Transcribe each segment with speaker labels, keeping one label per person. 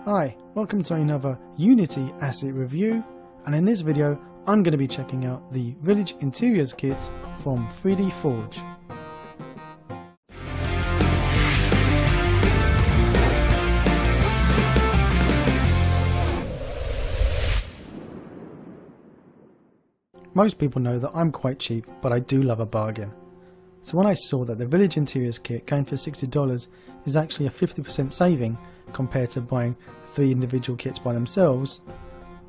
Speaker 1: Hi, welcome to another Unity asset review, and in this video I'm going to be checking out the Village Interiors kit from 3Dforge. Most people know that I'm quite cheap, but I do love a bargain. So when I saw that the Village Interiors kit going for $60 is actually a 50% saving compared to buying 3 individual kits by themselves,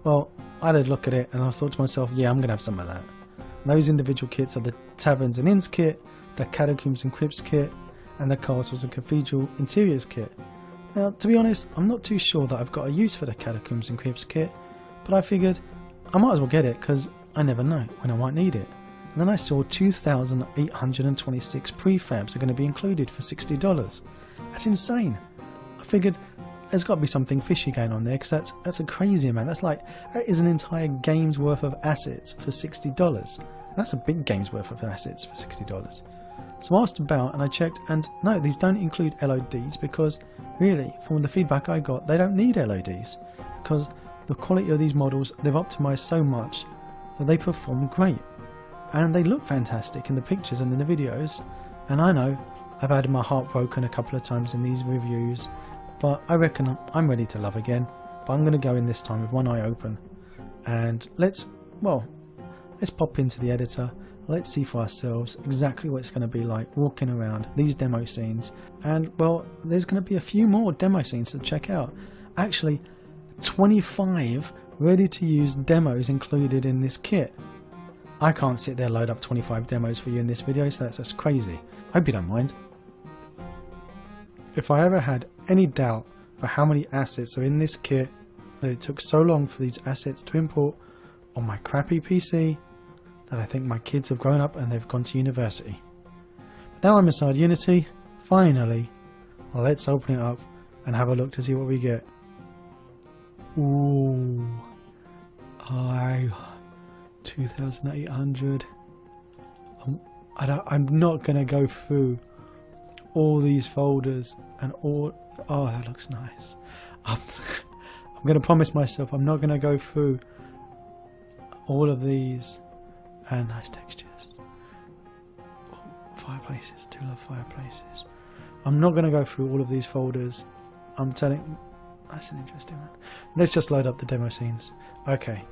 Speaker 1: well, I had a look at it and I thought to myself, yeah, I'm going to have some of that. And those individual kits are the Taverns and Inns kit, the Catacombs and Crypts kit, and the Castles and Cathedral Interiors kit. Now, to be honest, I'm not too sure that I've got a use for the Catacombs and Crypts kit, but I figured I might as well get it because I never know when I might need it. And then I saw 2,826 prefabs are going to be included for $60. That's insane. I figured there's got to be something fishy going on there because that's a crazy amount. That is an entire game's worth of assets for $60. That's a big game's worth of assets for $60. So I asked about and I checked, and no, these don't include LODs because really, from the feedback I got, they don't need LODs because the quality of these models, they've optimized so much that they perform great. And they look fantastic in the pictures and in the videos, and I know I've had my heart broken a couple of times in these reviews, but I reckon I'm ready to love again. But I'm going to go in this time with one eye open, and let's pop into the editor, let's see for ourselves exactly what it's going to be like walking around these demo scenes. And well, there's going to be a few more demo scenes to check out. Actually 25 ready to use demos included in this kit. I can't sit there and load up 25 demos for you in this video, so that's just crazy. Hope you don't mind. If I ever had any doubt for how many assets are in this kit, that it took so long for these assets to import on my crappy PC, that I think my kids have grown up and they've gone to university. But now I'm inside Unity, finally, let's open it up and have a look to see what we get. Ooh, 2,800. I'm not going to go through all these folders and all. Oh, that looks nice. I'm going to promise myself I'm not going to go through all of these. And nice textures. Oh, fireplaces. I do love fireplaces. I'm not going to go through all of these folders. I'm telling. That's an interesting one. Let's just load up the demo scenes. Okay.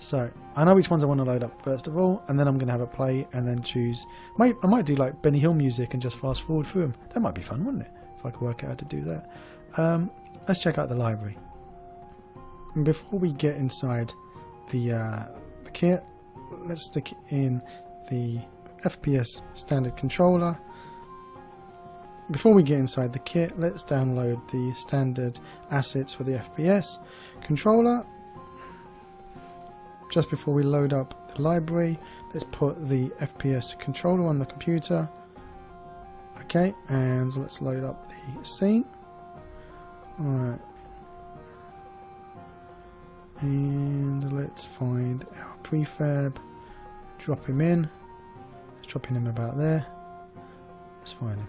Speaker 1: So, I know which ones I want to load up first of all, and then I'm going to have a play and then choose. I might do like Benny Hill music and just fast forward through them. That might be fun, wouldn't it? If I could work out how to do that. Let's check out the library. And before we get inside the kit, let's stick in the FPS standard controller. Before we get inside the kit, let's download the standard assets for the FPS controller. Just before we load up the library, let's put the FPS controller on the computer. Okay, and let's load up the scene. Alright. And let's find our prefab. Drop him in. Let's drop him about there. Let's find him.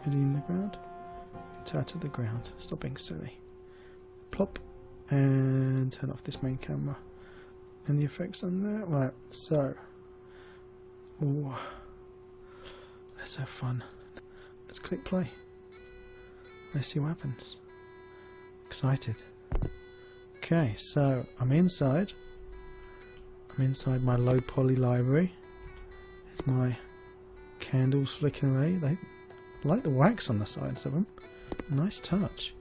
Speaker 1: Hitting the ground. Get out of the ground. Stop being silly. Plop. And turn off this main camera and the effects on there. Right, so ooh, let's have fun. Let's click play. Let's see what happens. Excited. Okay, so I'm inside my low poly library. There's my candles flickering away. They like the wax on the sides of them. Nice touch.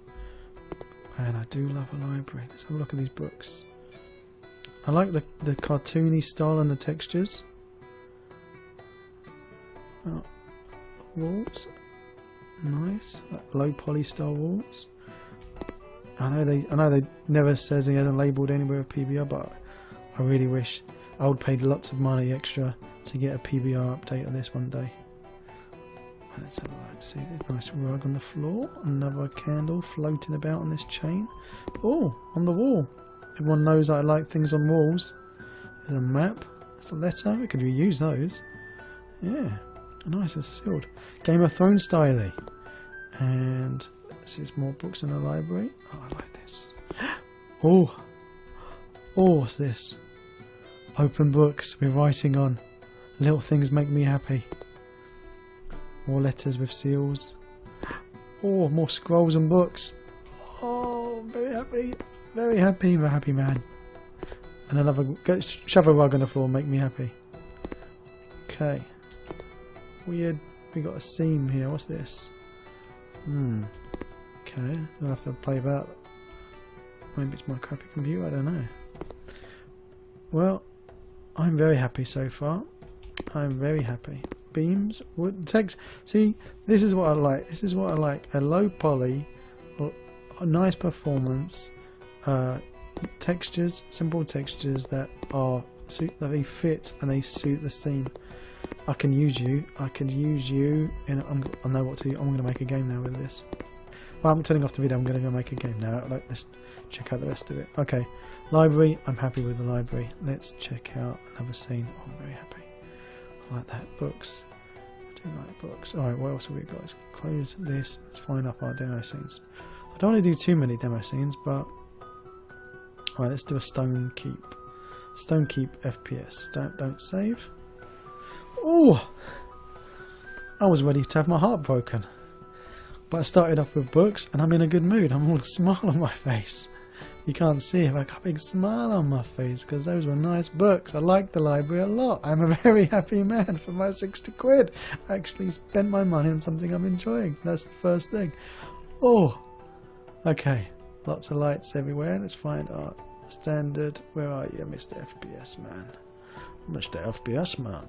Speaker 1: And I do love a library. Let's have a look at these books. I like the cartoony style and the textures. Oh, walls, nice. Like low poly style walls. I know they never says it hasn't labelled anywhere with PBR, but I really wish I would pay lots of money extra to get a PBR update of this one day. Let's have a look. See, a nice rug on the floor. Another candle floating about on this chain. Oh, on the wall. Everyone knows I like things on walls. There's a map. That's a letter. We could reuse those. Yeah, nice and sealed. Game of Thrones style. And What's this? More books in the library. Oh, I like this. Oh, what's this? Open books with writing on. Little things make me happy. More letters with seals. Oh, more scrolls and books. Oh, very happy. Very happy. I'm a happy man. And another, go shove a rug on the floor, make me happy. Okay. Weird. We got a seam here. What's this? Okay. I'll have to play that. Maybe it's my crappy computer. I don't know. Well, I'm very happy so far. I'm very happy. Beams, wood, text. See, this is what I like. This is what I like. A low poly, a nice performance, textures, simple textures that are that they fit and they suit the scene. I can use you. I can use you. And I know what to do. I'm going to make a game now with this. Well, I'm turning off the video. I'm going to go make a game now. Let's check out the rest of it. Okay, library. I'm happy with the library. Let's check out another scene. Oh, I'm very happy. I like that. Books. I do like books. Alright, what else have we got? Let's close this. Let's find up our demo scenes. I don't want to do too many demo scenes, but... Alright, let's do a stone keep. Stone keep FPS. Don't save. Oh! I was ready to have my heart broken. But I started off with books, and I'm in a good mood. I'm all a smile on my face. You can't see it, but I got a big smile on my face because those were nice books. I like the library a lot. I'm a very happy man for my 60 quid. I actually spent my money on something I'm enjoying. That's the first thing. Oh, okay. Lots of lights everywhere. Let's find our standard. Where are you, Mr. FPS man? Mr. FPS man.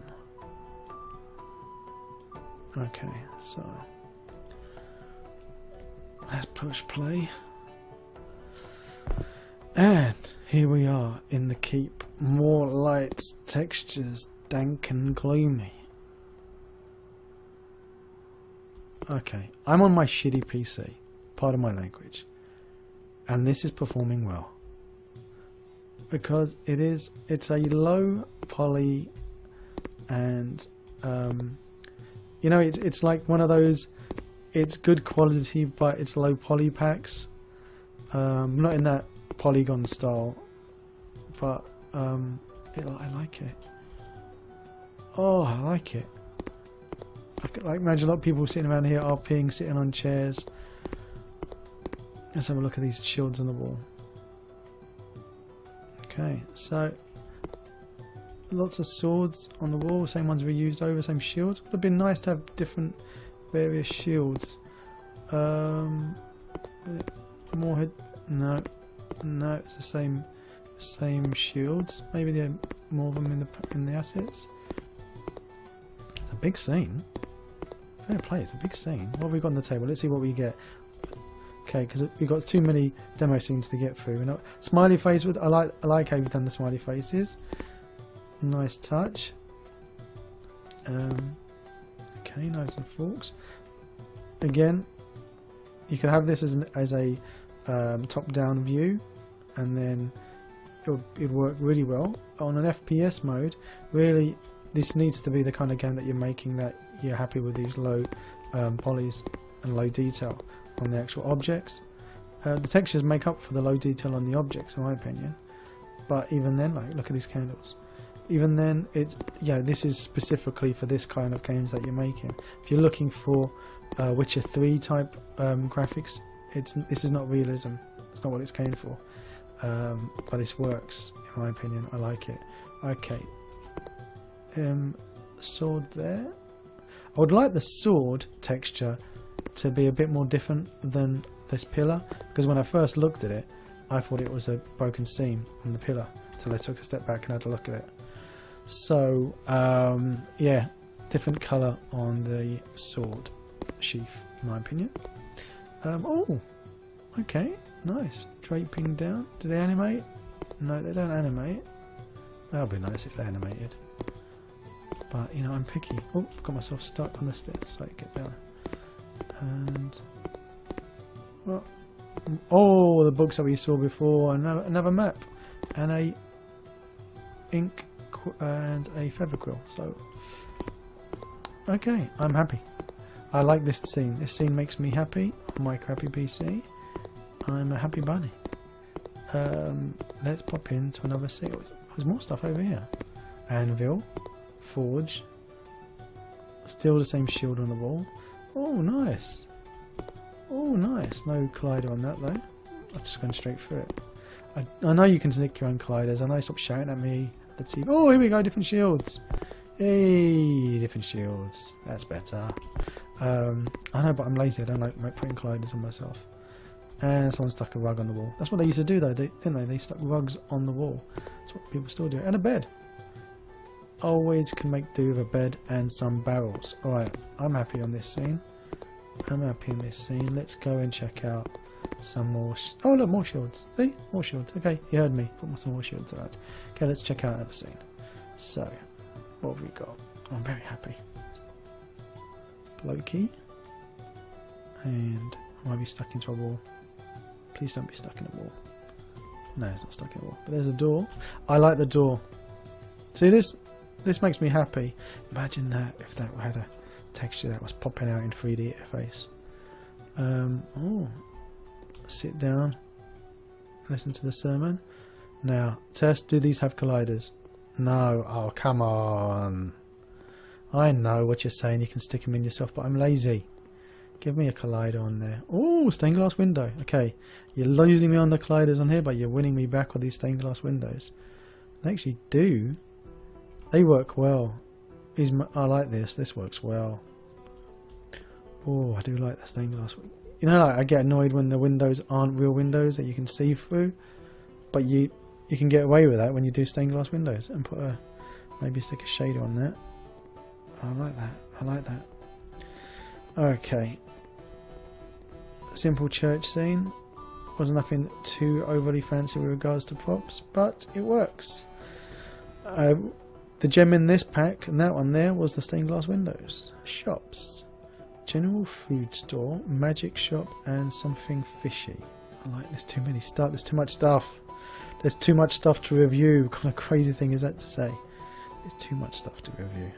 Speaker 1: Okay, so let's push play. And here we are in the keep. More lights, textures, dank and gloomy. Okay, I'm on my shitty PC, part of my language, and this is performing well because it's a low poly, and you know, it's like one of those. It's good quality, but it's low poly packs. Not in that polygon style, but I like it. Oh, I like it. I could imagine a lot of people sitting around here RPing, sitting on chairs. Let's have a look at these shields on the wall. Okay, so lots of swords on the wall, same ones we used over, same shields. It would have been nice to have different various shields. More head. No, it's the same shields. Maybe there are more of them in the assets. It's a big scene. Fair play, it's a big scene. What have we got on the table? Let's see what we get. Okay, because we've got too many demo scenes to get through. Smiley face with. I like how you've done the smiley faces. Nice touch. Okay, knives and forks. Again, you could have this as a top-down view, and then it'd work really well on an FPS mode. Really, this needs to be the kind of game that you're making that you're happy with these low polys and low detail on the actual objects. The textures make up for the low detail on the objects, in my opinion. But even then, like, look at these candles. Even then, this is specifically for this kind of games that you're making. If you're looking for Witcher 3 type graphics, this is not realism. It's not what it's going for. But this works, in my opinion. I like it. Okay. Sword there. I would like the sword texture to be a bit more different than this pillar, because when I first looked at it, I thought it was a broken seam on the pillar, until I took a step back and had a look at it. So, yeah, different colour on the sword sheath, in my opinion. Oh, okay, nice. Draping down. Do they animate? No, they don't animate. That would be nice if they animated. But, you know, I'm picky. Oh, got myself stuck on the steps, so I get down. And, well, oh, the books that we saw before. Another map. And a ink and a feather quill. So, okay, I'm happy. I like this scene. This scene makes me happy. On my crappy PC, I'm a happy bunny. Let's pop into another scene. There's more stuff over here. Anvil, forge. Still the same shield on the wall. Oh, nice. Oh, nice. No collider on that though. I'm just going straight through it. I know you can nick your own colliders. I know. Stop shouting at me. The team. Oh, here we go. Different shields. Hey, different shields. That's better. I know, but I'm lazy. I don't like putting colliders on myself. And someone stuck a rug on the wall. That's what they used to do though, didn't they? They stuck rugs on the wall. That's what people still do. And a bed. Always can make do with a bed and some barrels. Alright, I'm happy on this scene. I'm happy in this scene. Let's go and check out some more. Oh, look, more shields. See? More shields. Okay, you heard me. Put some more shields out. Okay, let's check out another scene. So, what have we got? I'm very happy. Blokey. And I might be stuck into a wall. Please don't be stuck in a wall. No, it's not stuck in a wall. But there's a door. I like the door. See this? This makes me happy. Imagine that if that had a texture that was popping out in 3D interface. Oh, sit down, listen to the sermon. Now, test, do these have colliders? No. Oh, come on. I know what you're saying, you can stick them in yourself, but I'm lazy. Give me a collider on there. Oh, stained glass window. Okay, you're losing me on the colliders on here, but you're winning me back with these stained glass windows. They actually do. They work well. I like this. This works well. Oh, I do like the stained glass. You know, like I get annoyed when the windows aren't real windows that you can see through, but you can get away with that when you do stained glass windows and put maybe stick a shader on that. I like that. I like that. Okay. Simple church scene. Was nothing too overly fancy with regards to props, but it works. The gem in this pack and that one there was the stained glass windows. Shops. General food store, magic shop, and something fishy. I like there's too many stuff. There's too much stuff. There's too much stuff to review. What kind of crazy thing is that to say? There's too much stuff to review.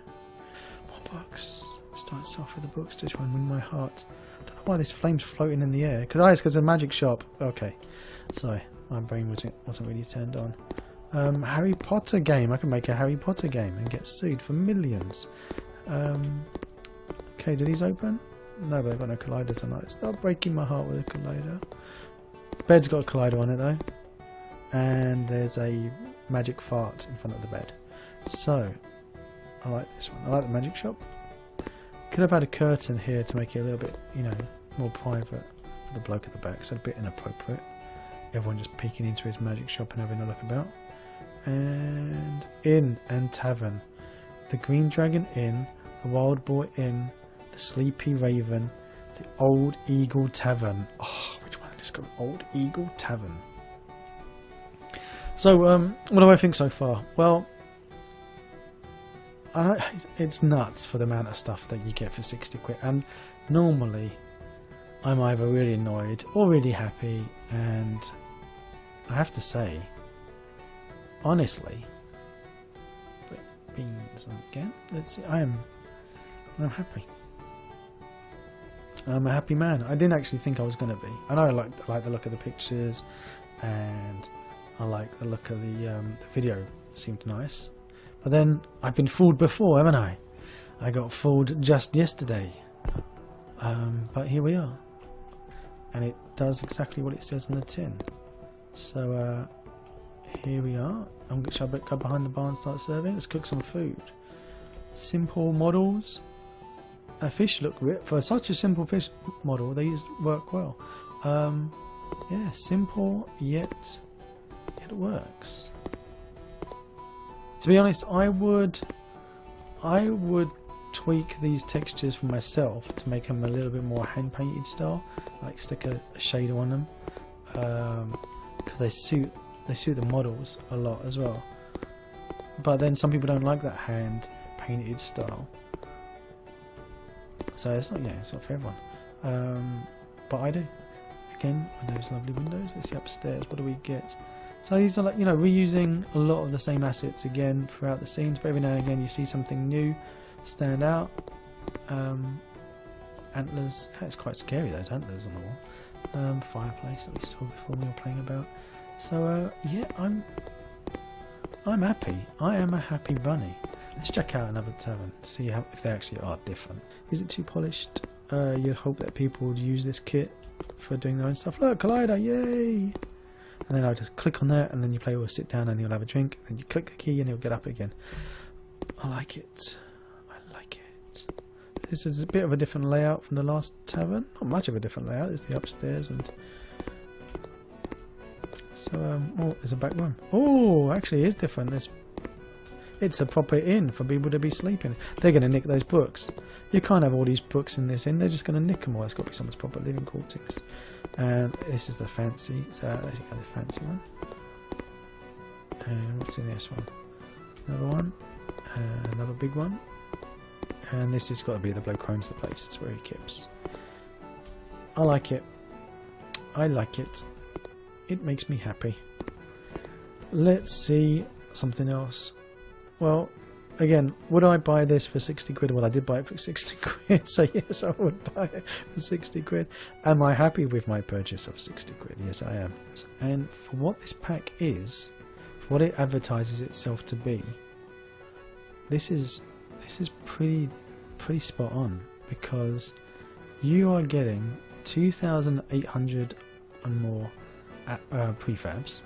Speaker 1: More books. Starts off with the books to try and win my heart. I don't know why this flame's floating in the air. It's because it's a magic shop. Okay. Sorry, my brain wasn't really turned on. Harry Potter game. I can make a Harry Potter game and get sued for millions. Okay, do these open? No, but they've got no colliders on it. Stop breaking my heart with a collider. Bed's got a collider on it though. And there's a magic fart in front of the bed. So, I like this one. I like the magic shop. Could have had a curtain here to make it a little bit, you know, more private for the bloke at the back. So a bit inappropriate. Everyone just peeking into his magic shop and having a look about. And inn and tavern. The Green Dragon Inn, the Wild Boar Inn, the Sleepy Raven, the Old Eagle Tavern. Oh, which one? Let's go Old Eagle Tavern. So, what do I think so far? Well, it's nuts for the amount of stuff that you get for 60 quid. And normally, I'm either really annoyed or really happy. And I have to say, honestly, beans again. Let's see. I'm happy. I'm a happy man. I didn't actually think I was going to be. I know I like the look of the pictures, and I like the look of the video. Seemed nice, but then I've been fooled before, haven't I? I got fooled just yesterday. But here we are, and it does exactly what it says on the tin. So here we are. Shall I go behind the bar and start serving? Let's cook some food. Simple models. A fish look for such a simple fish model. They work well. Yeah, simple yet it works. To be honest, I would tweak these textures for myself to make them a little bit more hand painted style, like stick a shader on them, because they suit the models a lot as well. But then some people don't like that hand painted style, so it's not for everyone. But I do. Again, with those lovely windows. Let's see upstairs. What do we get? So these are like, reusing a lot of the same assets again throughout the scenes, but every now and again you see something new stand out. antlers. It's quite scary, those antlers on the wall. Fireplace that we saw before we were playing about. So yeah, I'm happy. I am a happy bunny. Let's check out another tavern to see if they actually are different. Is it too polished? You'd hope that people would use this kit for doing their own stuff. Look, Collider, yay! And then I'll just click on that, and then your player will sit down and you'll have a drink, and then you click the key and he'll get up again. I like it. I like it. This is a bit of a different layout from the last tavern. Not much of a different layout. There's the upstairs and... So, oh, there's a back room. Oh, actually it is different. It's a proper inn for people to be sleeping. They're going to nick those books. You can't have all these books in this inn. They're just going to nick them all. It's got to be someone's proper living quarters. And this is the fancy. So there you go, the fancy one. And what's in this one? Another one. Another big one. And this has got to be the bloke who owns the place. It's where he keeps. I like it. I like it. It makes me happy. Let's see something else. Well, again, would I buy this for 60 quid? Well, I did buy it for 60 quid, so yes, I would buy it for 60 quid. Am I happy with my purchase of 60 quid? Yes, I am. And for what this pack is, for what it advertises itself to be, this is pretty spot on, because you are getting 2,800 and more prefabs.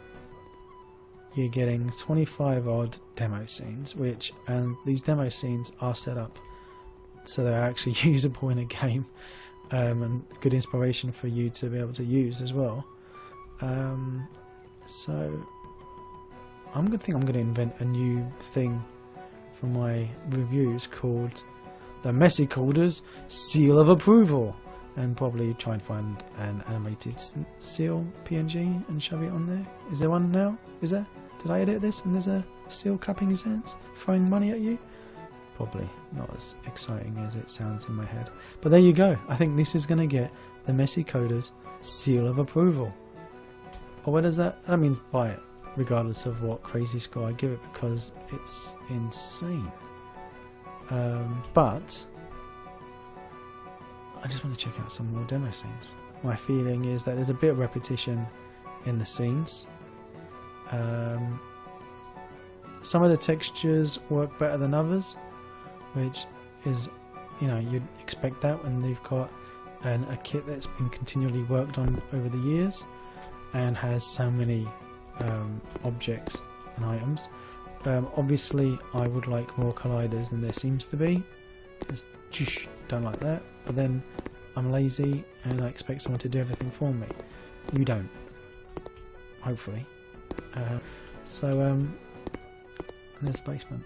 Speaker 1: You're getting 25 odd demo scenes, and these demo scenes are set up so they're actually usable in a game, and good inspiration for you to be able to use as well. So I'm going to invent a new thing for my reviews called the Messy Calder's Seal of Approval, and probably try and find an animated seal PNG and shove it on there. Is there one now? Is there? Did I edit this and there's a seal clapping his hands, throwing money at you? Probably not as exciting as it sounds in my head. But there you go. I think this is going to get the Messy Coder's Seal of Approval. Or what does that? That means buy it, regardless of what crazy score I give it, because it's insane. But I just want to check out some more demo scenes. My feeling is that there's a bit of repetition in the scenes. Some of the textures work better than others, which is, you'd expect that when they've got a kit that's been continually worked on over the years and has so many objects and items. Obviously I would like more colliders than there seems to be. Just don't like that. But then I'm lazy and I expect someone to do everything for me. You don't. Hopefully. And there's the basement.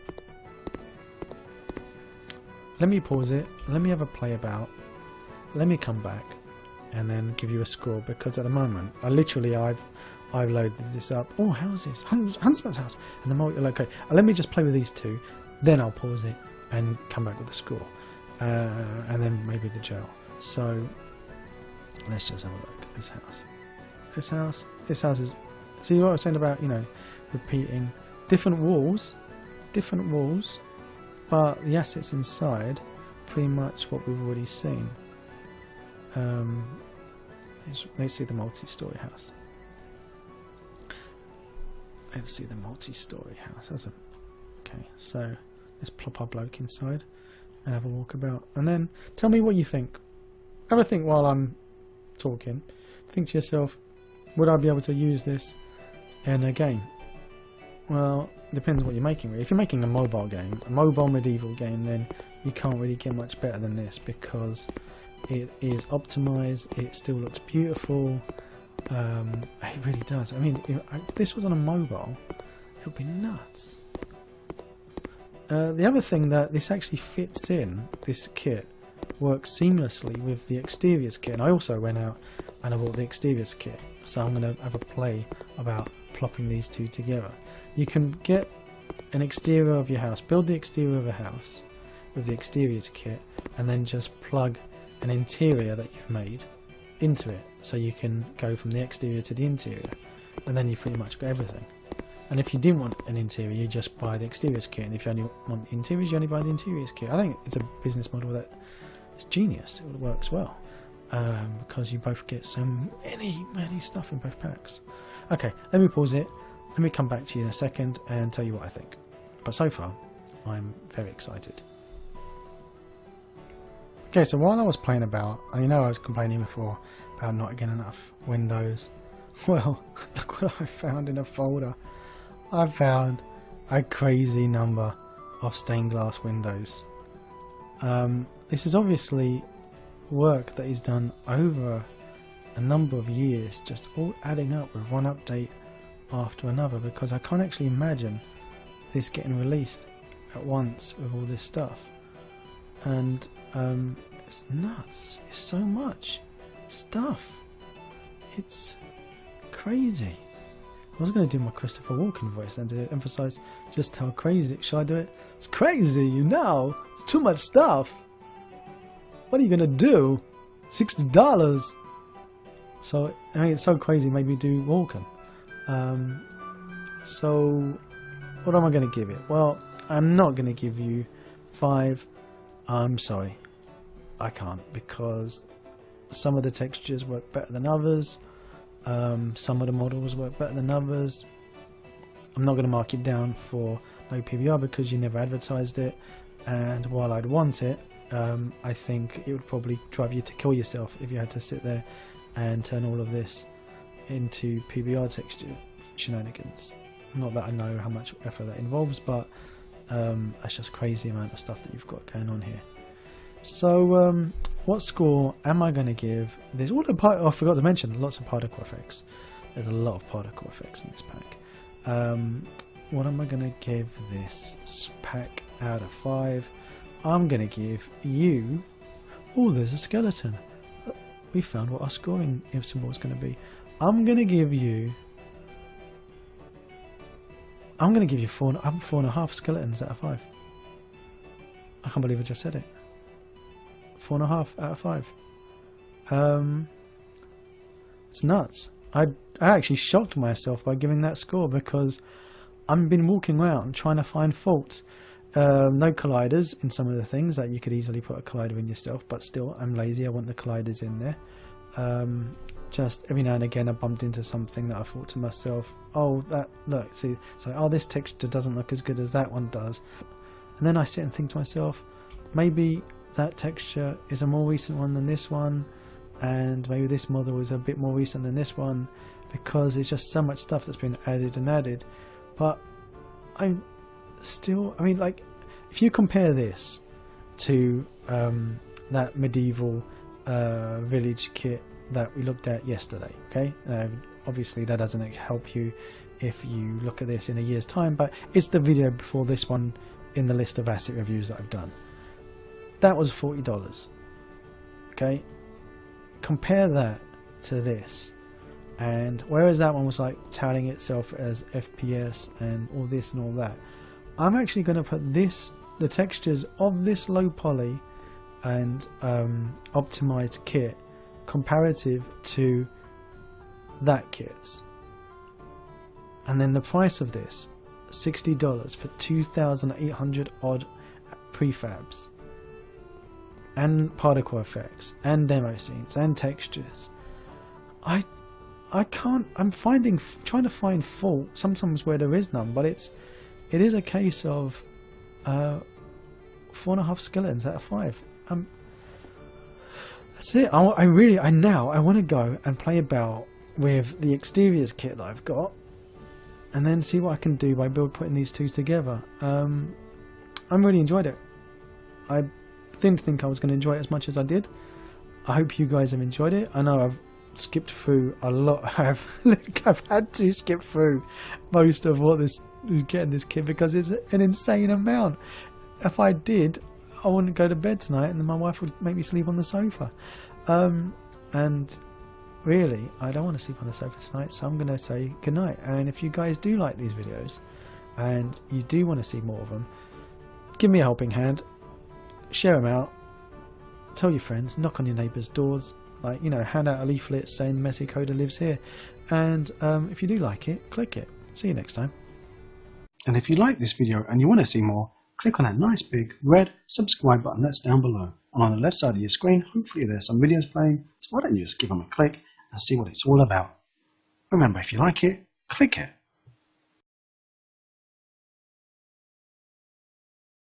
Speaker 1: Let me pause it. Let me have a play about. Let me come back and then give you a score, because at the moment I've loaded this up. Oh, houses, Huntsman's house, and the multi. Okay, let me just play with these two, then I'll pause it and come back with the score, and then maybe the jail. So let's just have a look at this house. This house is. See what I was saying about repeating different walls, but the assets inside pretty much what we've already seen. Let's see the multi-story house. Okay, so let's plop our bloke inside and have a walk about, and then tell me what you think. Have a think while I'm talking. Think to yourself, would I be able to use this in a game? Well, it depends what you're making. If you're making a mobile game, a mobile medieval game, then you can't really get much better than this, because it is optimized, it still looks beautiful. It really does. I mean, if this was on a mobile, it would be nuts. The other thing that this actually fits in, this kit works seamlessly with the exteriors kit, and I also went out and I bought the exteriors kit, so I'm going to have a play about plopping these two together. You can get an exterior of your house, build the exterior of a house with the exteriors kit, and then just plug an interior that you've made into it, so you can go from the exterior to the interior, and then you've pretty much got everything. And if you didn't want an interior, you just buy the exteriors kit, and if you only want the interiors, you only buy the interiors kit. I think it's a business model that it's genius. It works well because you both get so many stuff in both packs. Okay, let me pause it. Let me come back to you in a second and tell you what I think. But so far, I'm very excited. Okay, so while I was playing about, and you know I was complaining before about not getting enough windows. Well, look what I found in a folder. I found a crazy number of stained glass windows. This is obviously work that is done over a number of years, just all adding up with one update after another, because I can't actually imagine this getting released at once with all this stuff. And it's nuts. It's so much stuff. It's crazy. I was going to do my Christopher Walken voice and to emphasize just how crazy. Should I do it? It's crazy, you know. It's too much stuff. What are you going to do? $60. So, I mean, it's so crazy, maybe do Walken. So, what am I going to give it? Well, I'm not going to give you 5. I'm sorry. I can't, because some of the textures work better than others. Some of the models work better than others. I'm not going to mark it down for no PBR because you never advertised it, and while I'd want it, I think it would probably drive you to kill yourself if you had to sit there and turn all of this into PBR texture shenanigans. Not that I know how much effort that involves, but that's just a crazy amount of stuff that you've got going on here. So what score am I going to give this? I forgot to mention lots of particle effects. There's a lot of particle effects in this pack. What am I going to give this pack out of 5? I'm going to give you... Oh, there's a skeleton. We found what our scoring symbol is going to be. I'm going to give you 4.5 skeletons out of 5. I can't believe I just said it. 4.5 out of 5. It's nuts. I actually shocked myself by giving that score because I've been walking around trying to find faults. No colliders in some of the things that you could easily put a collider in yourself, but still I'm lazy. I want the colliders in there. Just every now and again I bumped into something that I thought to myself, oh, that, look, see, so, oh, this texture doesn't look as good as that one does. And then I sit and think to myself, maybe that texture is a more recent one than this one, and maybe this model is a bit more recent than this one, because there's just so much stuff that's been added. But I'm still, I mean, like, if you compare this to that medieval village kit that we looked at yesterday, okay, obviously that doesn't help you if you look at this in a year's time, but it's the video before this one in the list of asset reviews that I've done. That was $40. Okay, compare that to this, and whereas that one was like touting itself as FPS and all this and all that, I'm actually going to put the textures of this low poly and optimized kit comparative to that kit's, and then the price of this, $60 for 2,800 odd prefabs and particle effects and demo scenes and textures. I can't, I'm trying to find fault sometimes where there is none, but it is a case of 4.5 skeletons out of 5. That's it. I want to go and play about with the exteriors kit that I've got, and then see what I can do by putting these two together. I really enjoyed it. I didn't think I was going to enjoy it as much as I did. I hope you guys have enjoyed it. I know I've skipped through a lot. I've had to skip through most of what this is getting this kit because it's an insane amount. If I did, I wouldn't go to bed tonight, and then my wife would make me sleep on the sofa. And really, I don't want to sleep on the sofa tonight, so I'm going to say goodnight. And if you guys do like these videos and you do want to see more of them, give me a helping hand, share them out, tell your friends, knock on your neighbours' doors, like, you know, hand out a leaflet saying Messy Coder lives here. And if you do like it, click it. See you next time. And if you like this video and you want to see more, click on that nice big red subscribe button that's down below.
Speaker 2: and on the left side of your screen, hopefully there's some videos playing, so why don't you just give them a click and see what it's all about. Remember, if you like it, click it.